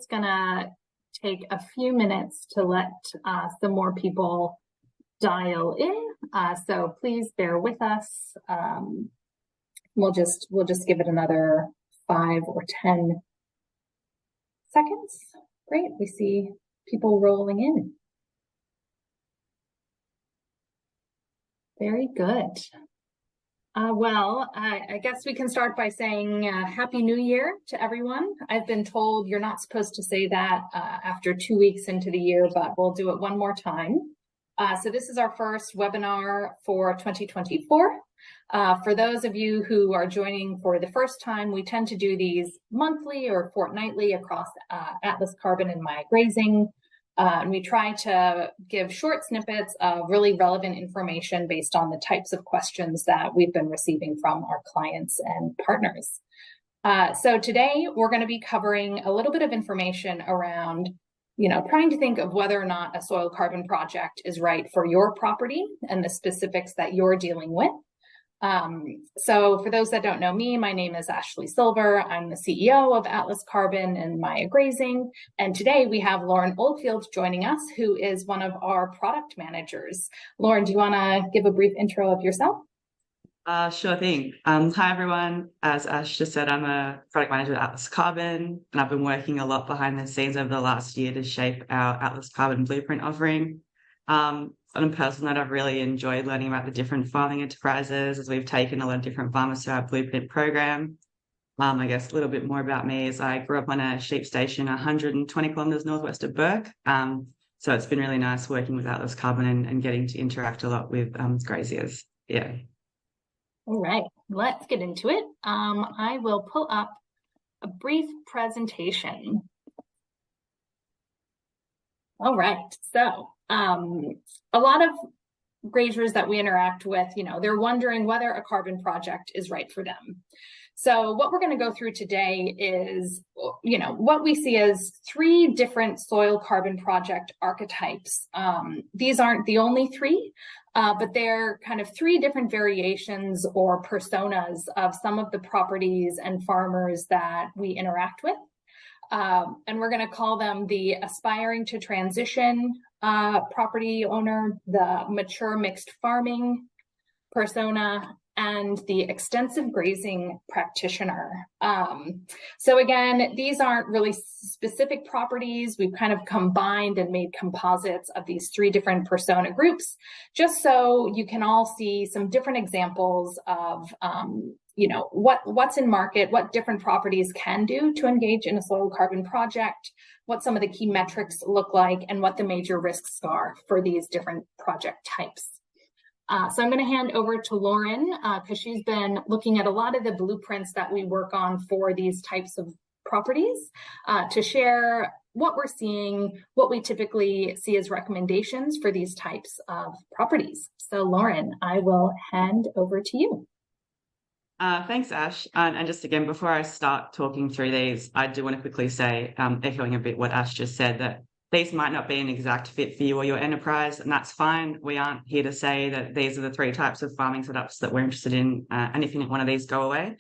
It's gonna take a few minutes to let some more people dial in. So please bear with us. We'll just give it another 5 or 10 seconds. Great, we see people rolling in. Very good. Well, I guess we can start by saying Happy New Year to everyone. I've been told you're not supposed to say that after 2 weeks into the year, but we'll do it one more time. So this is our first webinar for 2024. For those of you who are joining for the first time, we tend to do these monthly or fortnightly across Atlas Carbon and Maya Grazing. And we try to give short snippets of really relevant information based on the types of questions that we've been receiving from our clients and partners. So today we're going to be covering a little bit of information around, trying to think of whether or not a soil carbon project is right for your property and the specifics that you're dealing with. So for those that don't know me, my name is Ashley Silver. I'm the CEO of Atlas Carbon and Maya Grazing. And today we have Lauren Oldfield joining us, who is one of our product managers. Lauren, do you want to give a brief intro of yourself? Sure thing. Hi, everyone. As Ash just said, I'm a product manager at Atlas Carbon, and I've been working a lot behind the scenes over the last year to shape our Atlas Carbon Blueprint offering. On a personal note, I've really enjoyed learning about the different farming enterprises as we've taken a lot of different farmers to our Blueprint program. I guess a little bit more about me is I grew up on a sheep station 120 kilometres northwest of Bourke. So it's been really nice working with Atlas Carbon and getting to interact a lot with graziers. Yeah. All right, let's get into it. I will pull up a brief presentation. All right, so a lot of graziers that we interact with, they're wondering whether a carbon project is right for them. So what we're going to go through today is, what we see as 3 different soil carbon project archetypes. These aren't the only 3, but they're kind of 3 different variations or personas of some of the properties and farmers that we interact with. And we're going to call them the aspiring to transition property owner, the mature mixed farming persona, and the extensive grazing practitioner. So again, these aren't really specific properties. We've kind of combined and made composites of these 3 different persona groups, just so you can all see some different examples of what's in market, what different properties can do to engage in a soil carbon project, what some of the key metrics look like, and what the major risks are for these different project types. So I'm going to hand over to Lauren because she's been looking at a lot of the blueprints that we work on for these types of properties to share what we're seeing, what we typically see as recommendations for these types of properties. So Lauren, I will hand over to you. Thanks, Ash. And just again, before I start talking through these, I do want to quickly say, echoing a bit what Ash just said, that these might not be an exact fit for you or your enterprise, and that's fine. We aren't here to say that these are the 3 types of farming setups that we're interested in, and if you want one of these, go away.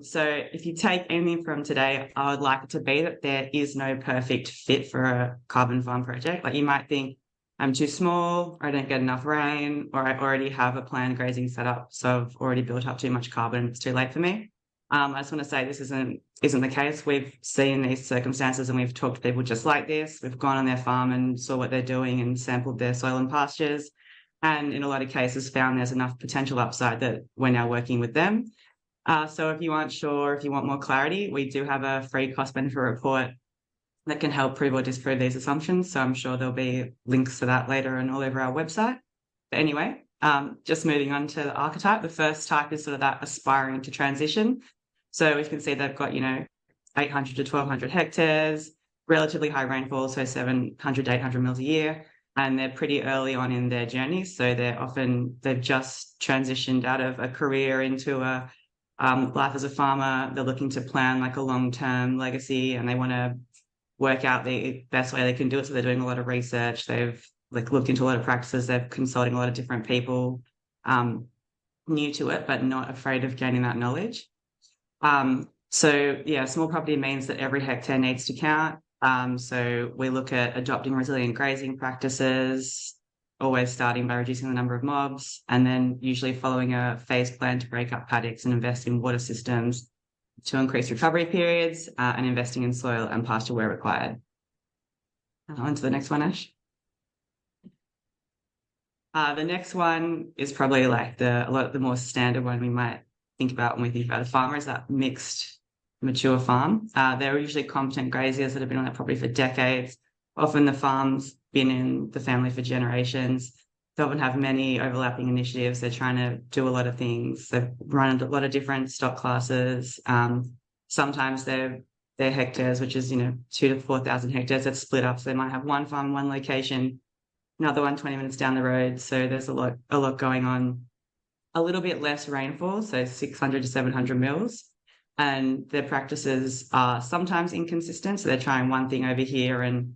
So if you take anything from today, I would like it to be that there is no perfect fit for a carbon farm project. Like you might think, I'm too small, or I don't get enough rain, or I already have a planned grazing setup, so I've already built up too much carbon, it's too late for me. I just want to say this isn't the case. We've seen these circumstances and we've talked to people just like this. We've gone on their farm and saw what they're doing and sampled their soil and pastures, and in a lot of cases found there's enough potential upside that we're now working with them. So if you aren't sure, if you want more clarity, we do have a free cost benefit report that can help prove or disprove these assumptions. So I'm sure there'll be links to that later and all over our website. But anyway, just moving on to the archetype. The first type is sort of that aspiring to transition. So we can see they've got, 800 to 1,200 hectares, relatively high rainfall, so 700 to 800 mils a year. And they're pretty early on in their journey. So they've just transitioned out of a career into a life as a farmer. They're looking to plan like a long-term legacy, and they want to work out the best way they can do it. So they're doing a lot of research. They've looked into a lot of practices. They're consulting a lot of different people new to it, but not afraid of gaining that knowledge. So yeah, small property means that every hectare needs to count. So we look at adopting resilient grazing practices, always starting by reducing the number of mobs, and then usually following a phased plan to break up paddocks and invest in water systems to increase recovery periods, and investing in soil and pasture where required. On to the next one, Ash. The next one is probably like a lot of the more standard one we might think about when we think about a farmer, is that mixed mature farm. They're usually competent graziers that have been on that property for decades. Often the farm's been in the family for generations. They often have many overlapping initiatives. They're trying to do a lot of things. They've run a lot of different stock classes. Sometimes they're hectares, which is 2,000 to 4,000 hectares, that's split up. So they might have one farm, one location, another one 20 minutes down the road. So there's a lot going on. A little bit less rainfall, so 600 to 700 mils. And their practices are sometimes inconsistent. So they're trying one thing over here and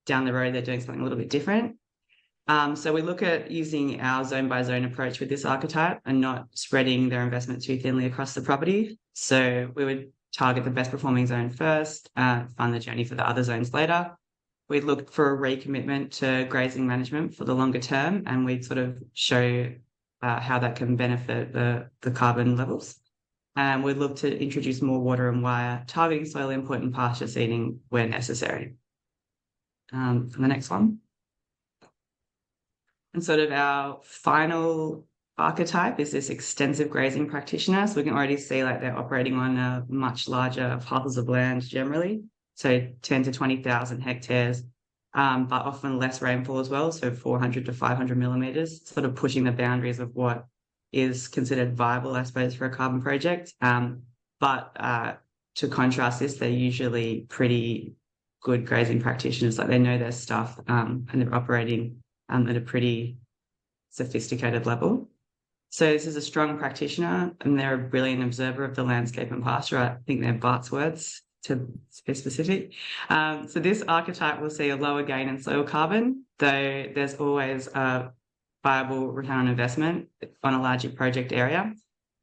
down the road, they're doing something a little bit different. So we look at using our zone by zone approach with this archetype and not spreading their investment too thinly across the property. So we would target the best performing zone first, fund the journey for the other zones later. We'd look for a recommitment to grazing management for the longer term, and we'd sort of show how that can benefit the carbon levels. And we'd look to introduce more water and wire, targeting soil input and pasture seeding where necessary. And the next one. And sort of our final archetype is this extensive grazing practitioner. So we can already see like they're operating on a much larger parcels of land generally. So 10 to 20,000 hectares, but often less rainfall as well. So 400 to 500 millimeters, sort of pushing the boundaries of what is considered viable, I suppose, for a carbon project. But to contrast this, they're usually pretty good grazing practitioners. Like they know their stuff, and they're operating at a pretty sophisticated level. So this is a strong practitioner, and they're a brilliant observer of the landscape and pasture. I think they're Bart's words, to be specific. So this archetype will see a lower gain in soil carbon, though there's always a viable return on investment on a larger project area.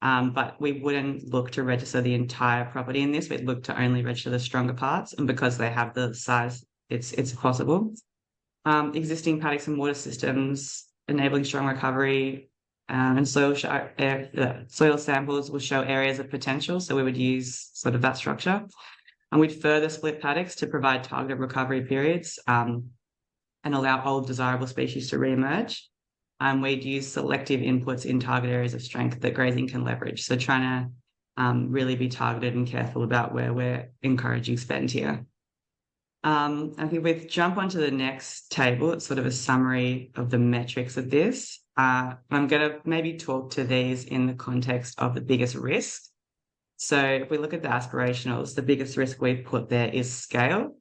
But we wouldn't look to register the entire property in this. We'd look to only register the stronger parts, and because they have the size, it's possible. Existing paddocks and water systems enabling strong recovery, and soil samples will show areas of potential. So we would use sort of that structure, and we'd further split paddocks to provide targeted recovery periods, and allow old desirable species to re-emerge. And we'd use selective inputs in target areas of strength that grazing can leverage. So trying to really be targeted and careful about where we're encouraging spend here. I think we'll jump onto the next table. It's sort of a summary of the metrics of this. I'm going to maybe talk to these in the context of the biggest risk. So if we look at the aspirationals, the biggest risk we've put there is scale.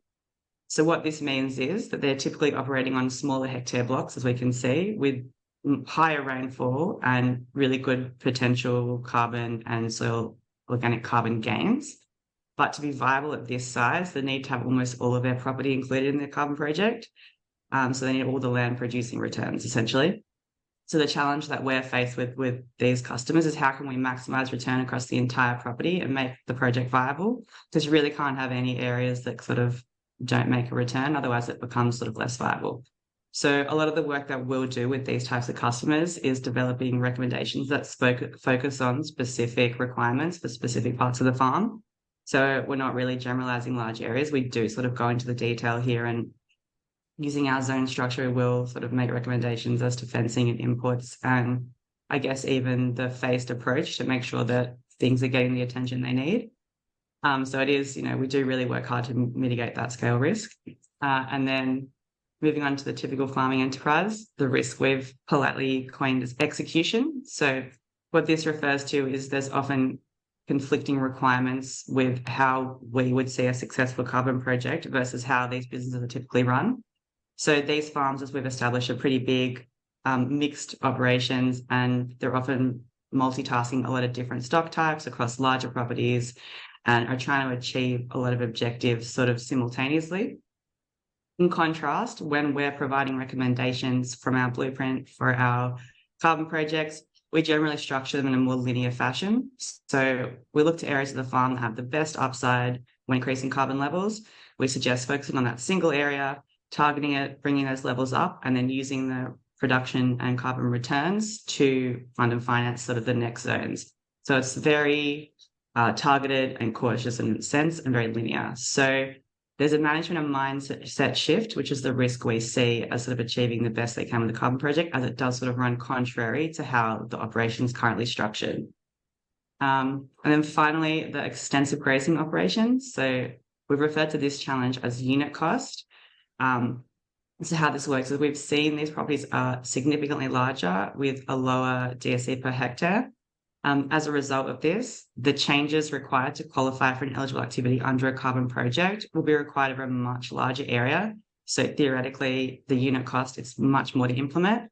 So what this means is that they're typically operating on smaller hectare blocks, as we can see, with higher rainfall and really good potential carbon and soil organic carbon gains. But to be viable at this size, they need to have almost all of their property included in their carbon project. So they need all the land producing returns, essentially. So the challenge that we're faced with these customers is how can we maximize return across the entire property and make the project viable? Because you really can't have any areas that sort of don't make a return, otherwise it becomes sort of less viable. So a lot of the work that we'll do with these types of customers is developing recommendations that focus on specific requirements for specific parts of the farm. So we're not really generalizing large areas. We do sort of go into the detail here, and using our zone structure, we'll sort of make recommendations as to fencing and inputs, and I guess even the phased approach to make sure that things are getting the attention they need. So it is, we do really work hard to mitigate that scale risk. And then moving on to the typical farming enterprise, the risk we've politely coined as execution. So what this refers to is there's often conflicting requirements with how we would see a successful carbon project versus how these businesses are typically run. So these farms, as we've established, are pretty big, mixed operations, and they're often multitasking a lot of different stock types across larger properties and are trying to achieve a lot of objectives sort of simultaneously. In contrast, when we're providing recommendations from our blueprint for our carbon projects, we generally structure them in a more linear fashion. So we look to areas of the farm that have the best upside when increasing carbon levels. We suggest focusing on that single area, targeting it, bringing those levels up, and then using the production and carbon returns to fund and finance sort of the next zones. So it's very targeted and cautious in a sense and very linear. So there's a management and mindset shift, which is the risk we see as sort of achieving the best they can with the carbon project, as it does sort of run contrary to how the operation is currently structured. And then finally, the extensive grazing operations. So we've referred to this challenge as unit cost. So how this works is we've seen these properties are significantly larger with a lower DSE per hectare. As a result of this, the changes required to qualify for an eligible activity under a carbon project will be required over a much larger area. So theoretically, the unit cost is much more to implement.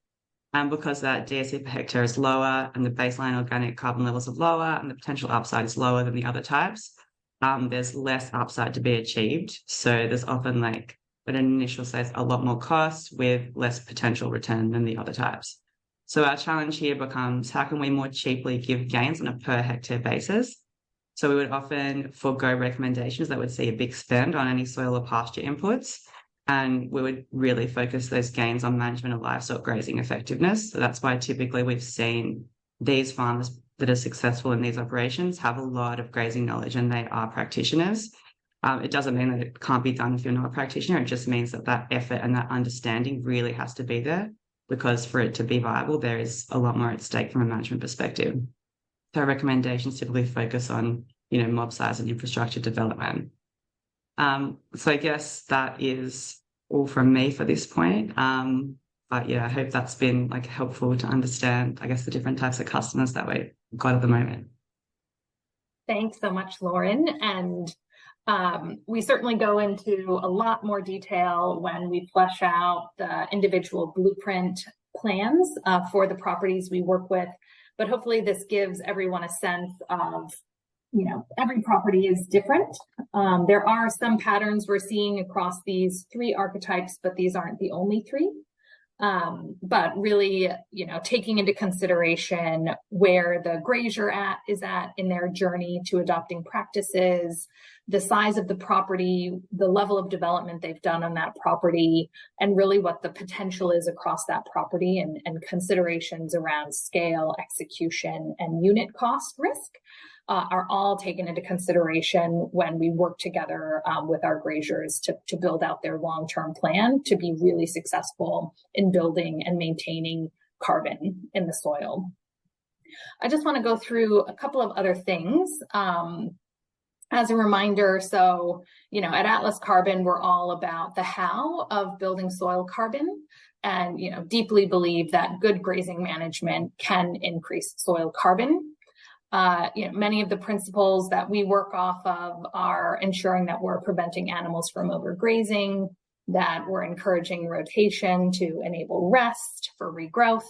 And because that DSE per hectare is lower and the baseline organic carbon levels are lower and the potential upside is lower than the other types, there's less upside to be achieved. So there's often like at an initial stage a lot more cost with less potential return than the other types. So our challenge here becomes, how can we more cheaply give gains on a per hectare basis? So we would often forego recommendations that would see a big spend on any soil or pasture inputs, and we would really focus those gains on management of livestock grazing effectiveness. So that's why typically we've seen these farmers that are successful in these operations have a lot of grazing knowledge and they are practitioners. It doesn't mean that it can't be done if you're not a practitioner. It just means that that effort and that understanding really has to be there, because for it to be viable, there is a lot more at stake from a management perspective. So our recommendations typically focus on, mob size and infrastructure development. So I guess that is all from me for this point. But yeah, I hope that's been helpful to understand, I guess, the different types of customers that we've got at the moment. Thanks so much, Lauren. And we certainly go into a lot more detail when we flesh out the individual blueprint plans for the properties we work with. But hopefully this gives everyone a sense of, every property is different. There are some patterns we're seeing across these three archetypes, but these aren't the only three. But really, taking into consideration where the grazier is at in their journey to adopting practices, the size of the property, the level of development they've done on that property, and really what the potential is across that property, and considerations around scale, execution, and unit cost risk are all taken into consideration when we work together with our graziers to build out their long-term plan to be really successful in building and maintaining carbon in the soil. I just want to go through a couple of other things. As a reminder, so, at Atlas Carbon, we're all about the how of building soil carbon, and, deeply believe that good grazing management can increase soil carbon. Many of the principles that we work off of are ensuring that we're preventing animals from overgrazing, that we're encouraging rotation to enable rest for regrowth,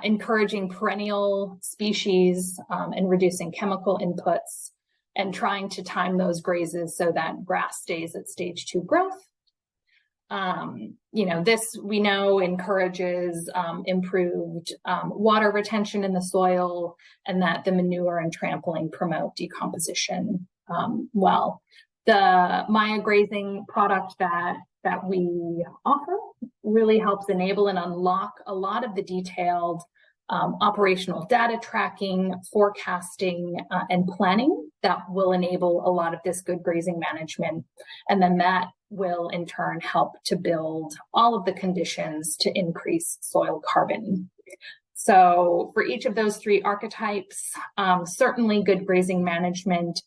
encouraging perennial species and reducing chemical inputs, and trying to time those grazes so that grass stays at stage 2 growth. This we know encourages improved water retention in the soil, and that the manure and trampling promote decomposition well. The Maya grazing product that we offer really helps enable and unlock a lot of the detailed operational data tracking, forecasting, and planning that will enable a lot of this good grazing management. And then that will in turn help to build all of the conditions to increase soil carbon. So for each of those three archetypes, certainly good grazing management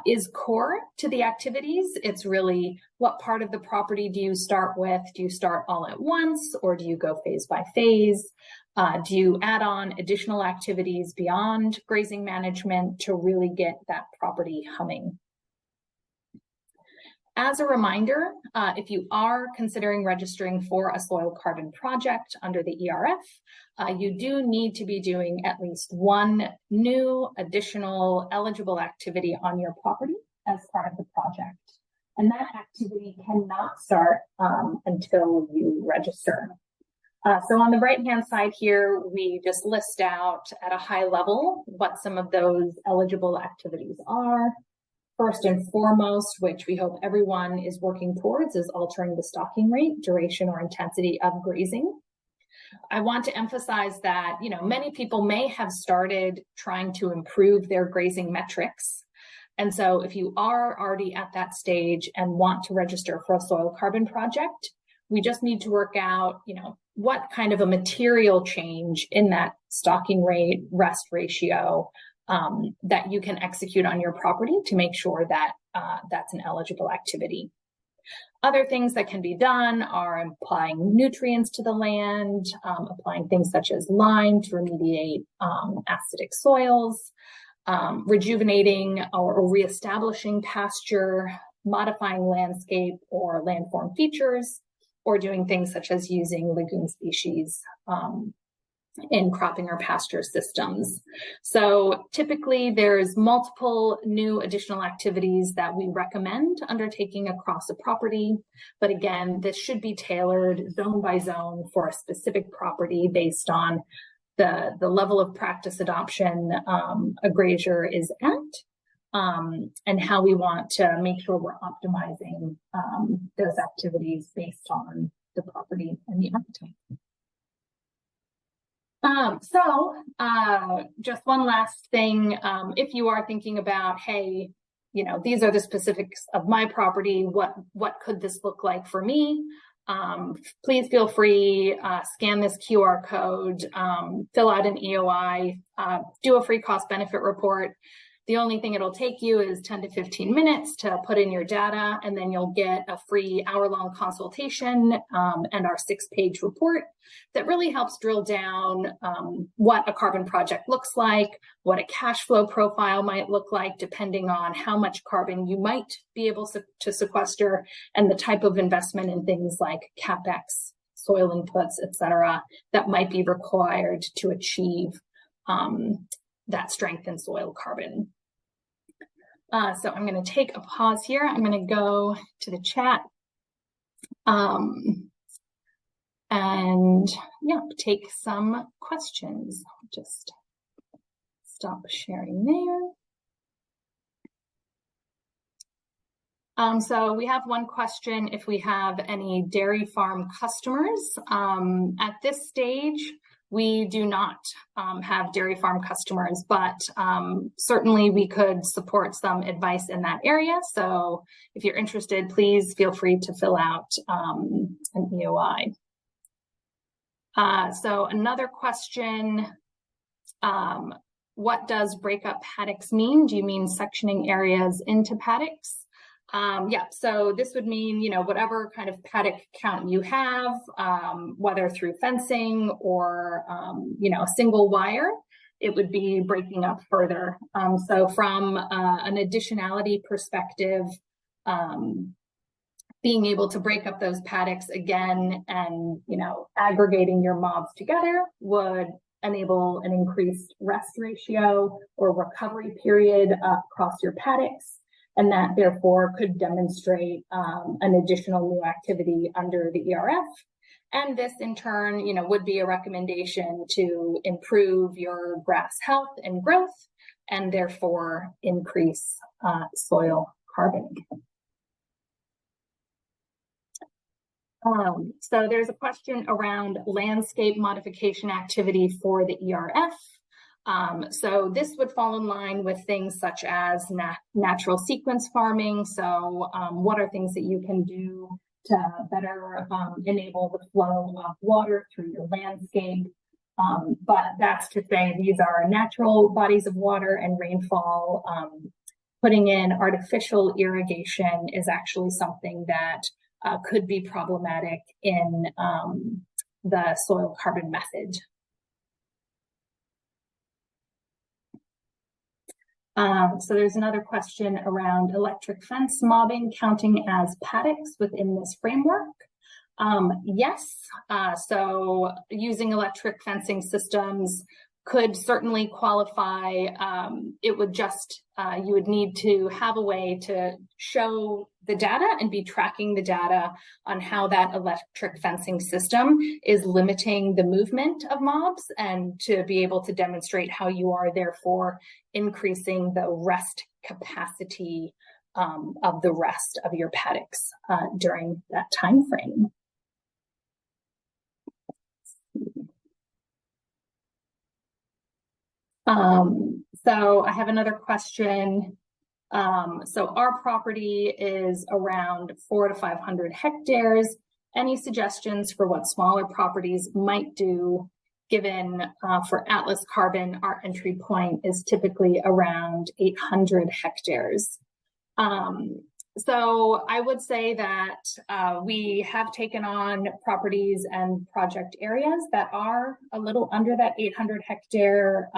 is core to the activities. It's really, what part of the property do you start with? Do you start all at once, or do you go phase by phase? Do you add on additional activities beyond grazing management to really get that property humming? As a reminder, if you are considering registering for a soil carbon project under the ERF, you do need to be doing at least one new additional eligible activity on your property as part of the project. And that activity cannot start until you register. So on the right-hand side here, we just list out at a high level what some of those eligible activities are. First and foremost, which we hope everyone is working towards, is altering the stalking rate, duration, or intensity of grazing. I want to emphasize that, many people may have started trying to improve their grazing metrics. And so if you are already at that stage and want to register for a soil carbon project, we just need to work out, what kind of a material change in that stalking rate, rest ratio, that you can execute on your property to make sure that that's an eligible activity. Other things that can be done are applying nutrients to the land, applying things such as lime to remediate acidic soils, rejuvenating or reestablishing pasture, modifying landscape or landform features, or doing things such as using lagoon species in cropping or pasture systems. So typically there's multiple new additional activities that we recommend undertaking across a property. But again, this should be tailored zone by zone for a specific property based on the level of practice adoption a grazier is at, and how we want to make sure we're optimizing those activities based on the property and the appetite. Just one last thing, if you are thinking about, hey, these are the specifics of my property, what could this look like for me? Please feel free, scan this QR code, fill out an EOI, do a free cost benefit report. The only thing it'll take you is 10 to 15 minutes to put in your data, and then you'll get a free hour-long consultation and our 6-page report that really helps drill down what a carbon project looks like, what a cash flow profile might look like, depending on how much carbon you might be able to sequester, and the type of investment in things like CapEx, soil inputs, et cetera, that might be required to achieve that strength in soil carbon. So I'm going to take a pause here. I'm going to go to the chat and take some questions. Just stop sharing there. So we have one question: if we have any dairy farm customers. At this stage, we do not have dairy farm customers, but certainly we could support some advice in that area. So if you're interested, please feel free to fill out an EOI. So another question, what does breakup paddocks mean? Do you mean sectioning areas into paddocks? So this would mean, whatever kind of paddock count you have, whether through fencing or, a single wire, it would be breaking up further. So from an additionality perspective, being able to break up those paddocks again and, aggregating your mobs together would enable an increased rest ratio or recovery period across your paddocks. And that therefore could demonstrate an additional new activity under the ERF. And this in turn, would be a recommendation to improve your grass health and growth, and therefore increase soil carbon. So there's a question around landscape modification activity for the ERF. So this would fall in line with things such as natural sequence farming. So what are things that you can do to better enable the flow of water through your landscape? But that's to say these are natural bodies of water and rainfall. Putting in artificial irrigation is actually something that could be problematic in the soil carbon method. So there's another question around electric fence mobbing counting as paddocks within this framework. Yes, so using electric fencing systems could certainly qualify. It would just, you would need to have a way to show the data and be tracking the data on how that electric fencing system is limiting the movement of mobs, and to be able to demonstrate how you are therefore increasing the rest capacity of the rest of your paddocks during that time frame. So I have another question. So our property is around 400 to 500 hectares. Any suggestions for what smaller properties might do, given for Atlas Carbon, our entry point is typically around 800 hectares. So I would say that we have taken on properties and project areas that are a little under that 800 hectare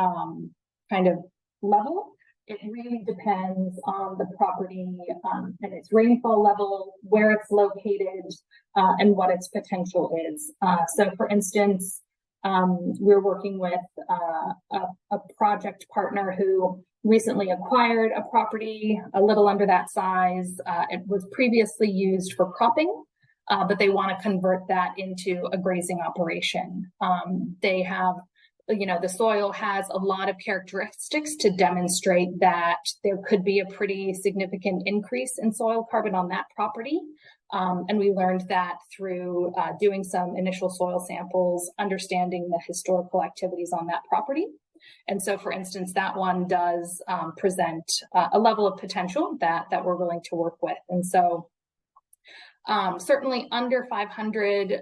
kind of level. It really depends on the property and its rainfall level, where it's located, and what its potential is. So for instance, we're working with a project partner who recently acquired a property a little under that size. It was previously used for cropping, but they want to convert that into a grazing operation. They have, the soil has a lot of characteristics to demonstrate that there could be a pretty significant increase in soil carbon on that property. And we learned that through doing some initial soil samples, understanding the historical activities on that property. And so, for instance, that one does present a level of potential that we're willing to work with. And so certainly under 500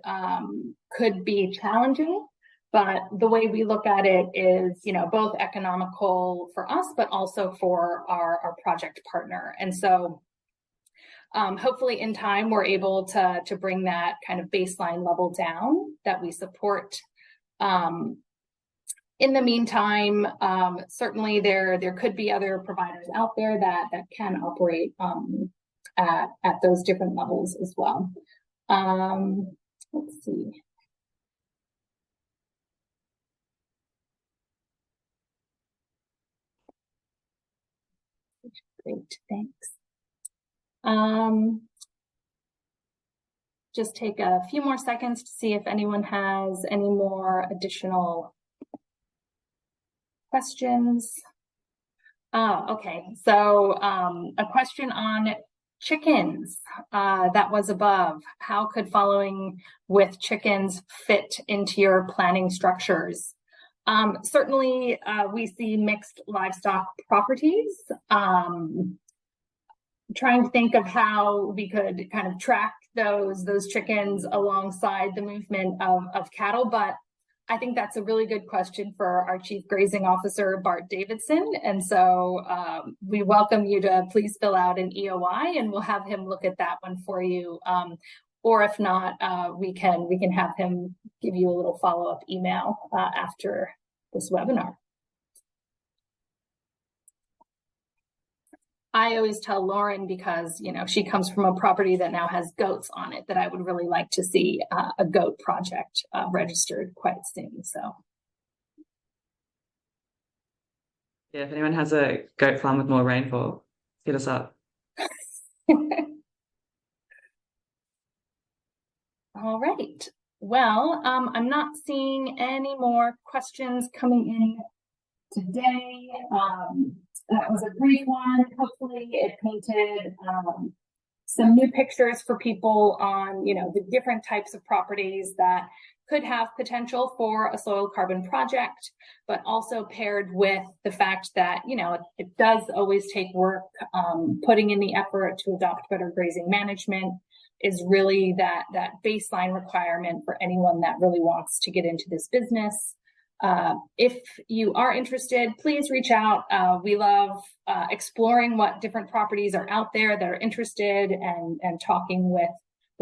could be challenging, but the way we look at it is, both economical for us, but also for our project partner. And so hopefully in time, we're able to bring that kind of baseline level down that we support. In the meantime, certainly there could be other providers out there that can operate at those different levels as well. Let's see. Great, thanks. Just take a few more seconds to see if anyone has any more additional questions. Okay, so a question on chickens that was above. How could following with chickens fit into your planning structures? Certainly, we see mixed livestock properties. Trying to think of how we could kind of track those chickens alongside the movement of cattle, but I think that's a really good question for our Chief Grazing Officer, Bart Davidson. And so we welcome you to please fill out an EOI, and we'll have him look at that one for you. Or if not, we can have him give you a little follow-up email after this webinar. I always tell Lauren, because she comes from a property that now has goats on it, that I would really like to see a goat project registered quite soon. So, yeah, if anyone has a goat farm with more rainfall, hit us up. All right. Well, I'm not seeing any more questions coming in today. That was a brief one. Hopefully it painted some new pictures for people on, the different types of properties that could have potential for a soil carbon project, but also paired with the fact that, it does always take work. Putting in the effort to adopt better grazing management is really that baseline requirement for anyone that really wants to get into this business. If you are interested, please reach out. We love exploring what different properties are out there that are interested, and talking with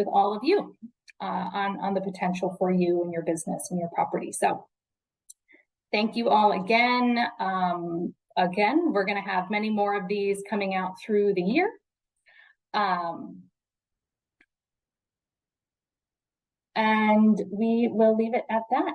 all of you on the potential for you and your business and your property. So thank you all again. Again, we're going to have many more of these coming out through the year. And we will leave it at that.